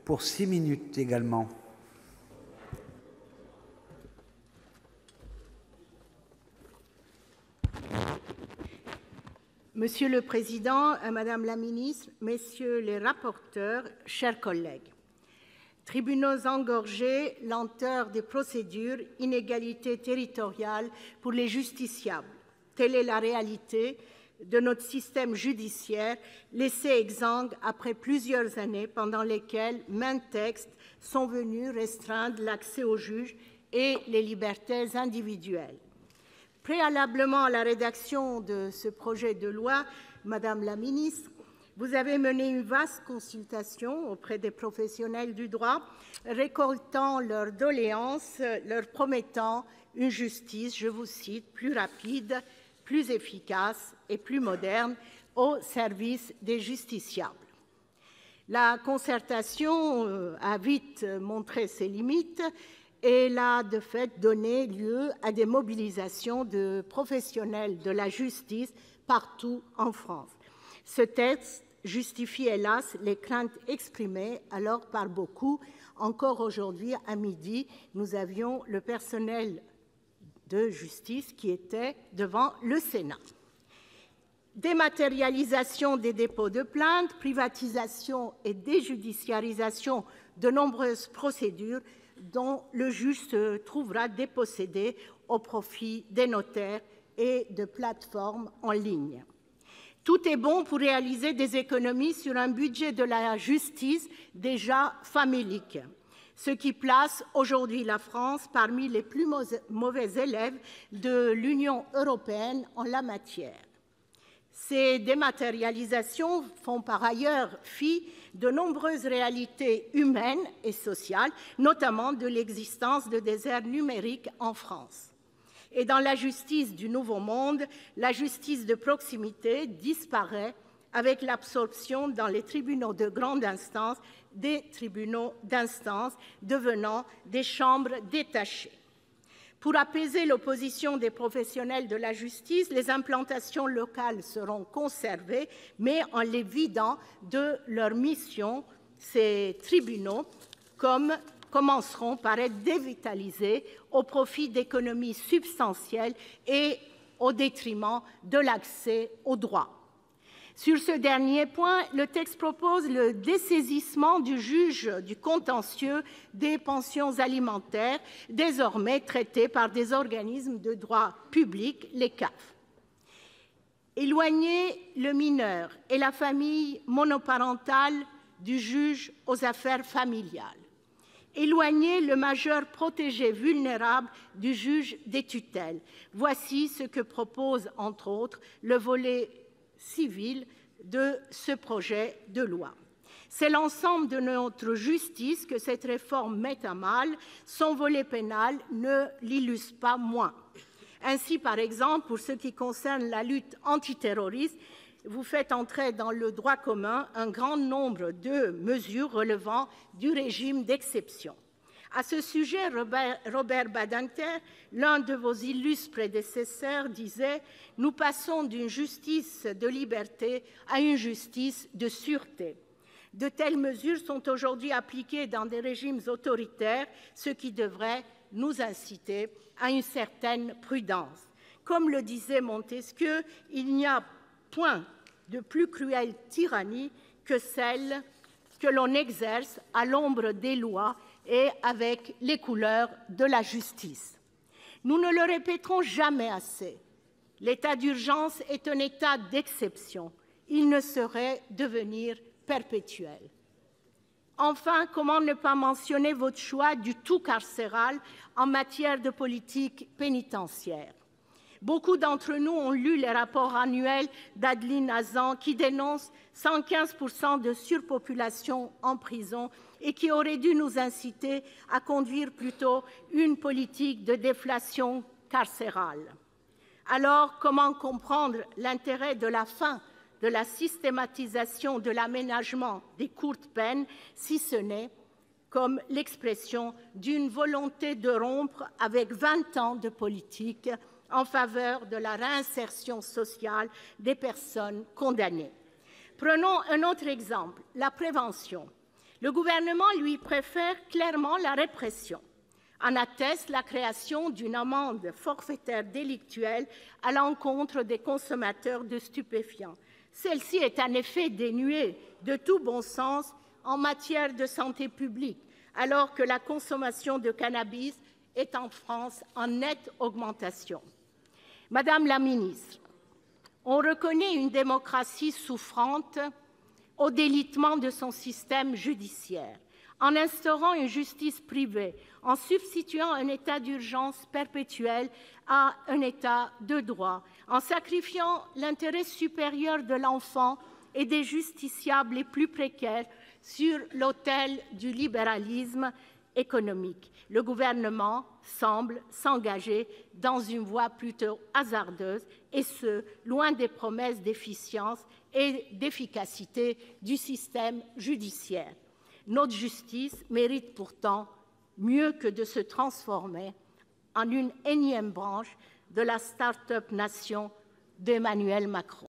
Pour 6 minutes également. Monsieur le Président, Madame la Ministre, Messieurs les rapporteurs, chers collègues, tribunaux engorgés, lenteur des procédures, inégalité territoriale pour les justiciables. Telle est la réalité de notre système judiciaire, laissé exsangue après plusieurs années pendant lesquelles maints textes sont venus restreindre l'accès aux juges et les libertés individuelles. Préalablement à la rédaction de ce projet de loi, Madame la Ministre, vous avez mené une vaste consultation auprès des professionnels du droit, récoltant leurs doléances, leur promettant une justice, je vous cite, plus rapide, plus efficace et plus moderne au service des justiciables. La concertation a vite montré ses limites et elle a de fait donné lieu à des mobilisations de professionnels de la justice partout en France. Ce texte justifie hélas les craintes exprimées alors par beaucoup. Encore aujourd'hui à midi, nous avions le personnel de justice qui était devant le Sénat. Dématérialisation des dépôts de plainte, privatisation et déjudiciarisation de nombreuses procédures dont le juge se trouvera dépossédé au profit des notaires et de plateformes en ligne. Tout est bon pour réaliser des économies sur un budget de la justice déjà famélique, ce qui place aujourd'hui la France parmi les plus mauvais élèves de l'Union européenne en la matière. Ces dématérialisations font par ailleurs fi de nombreuses réalités humaines et sociales, notamment de l'existence de déserts numériques en France. Et dans la justice du Nouveau Monde, la justice de proximité disparaît avec l'absorption dans les tribunaux de grande instance des tribunaux d'instance devenant des chambres détachées. Pour apaiser l'opposition des professionnels de la justice, les implantations locales seront conservées, mais en les vidant de leur mission, ces tribunaux commenceront par être dévitalisés au profit d'économies substantielles et au détriment de l'accès au droit. Sur ce dernier point, le texte propose le dessaisissement du juge du contentieux des pensions alimentaires, désormais traitées par des organismes de droit public, les CAF. Éloigner le mineur et la famille monoparentale du juge aux affaires familiales. Éloigner le majeur protégé vulnérable du juge des tutelles. Voici ce que propose, entre autres, le volet civil de ce projet de loi. C'est l'ensemble de notre justice que cette réforme met à mal. Son volet pénal ne l'illustre pas moins. Ainsi, par exemple, pour ce qui concerne la lutte antiterroriste, vous faites entrer dans le droit commun un grand nombre de mesures relevant du régime d'exception. À ce sujet, Robert Badinter, l'un de vos illustres prédécesseurs, disait « Nous passons d'une justice de liberté à une justice de sûreté ». De telles mesures sont aujourd'hui appliquées dans des régimes autoritaires, ce qui devrait nous inciter à une certaine prudence. Comme le disait Montesquieu, il n'y a point de plus cruelle tyrannie que celle que l'on exerce à l'ombre des lois et avec les couleurs de la justice. Nous ne le répéterons jamais assez. L'état d'urgence est un état d'exception. Il ne saurait devenir perpétuel. Enfin, comment ne pas mentionner votre choix du tout carcéral en matière de politique pénitentiaire? Beaucoup d'entre nous ont lu les rapports annuels d'Adeline Hazan qui dénoncent 115% de surpopulation en prison et qui auraient dû nous inciter à conduire plutôt une politique de déflation carcérale. Alors, comment comprendre l'intérêt de la fin de la systématisation de l'aménagement des courtes peines, si ce n'est comme l'expression d'une volonté de rompre avec 20 ans de politique en faveur de la réinsertion sociale des personnes condamnées. Prenons un autre exemple, la prévention. Le gouvernement lui préfère clairement la répression. En atteste la création d'une amende forfaitaire délictuelle à l'encontre des consommateurs de stupéfiants. Celle-ci est en effet dénuée de tout bon sens en matière de santé publique, alors que la consommation de cannabis est en France en nette augmentation. Madame la ministre, on reconnaît une démocratie souffrante au délitement de son système judiciaire, en instaurant une justice privée, en substituant un état d'urgence perpétuel à un état de droit, en sacrifiant l'intérêt supérieur de l'enfant et des justiciables les plus précaires sur l'autel du libéralisme économique. Le gouvernement semble s'engager dans une voie plutôt hasardeuse, et ce, loin des promesses d'efficience et d'efficacité du système judiciaire. Notre justice mérite pourtant mieux que de se transformer en une énième branche de la start-up nation d'Emmanuel Macron.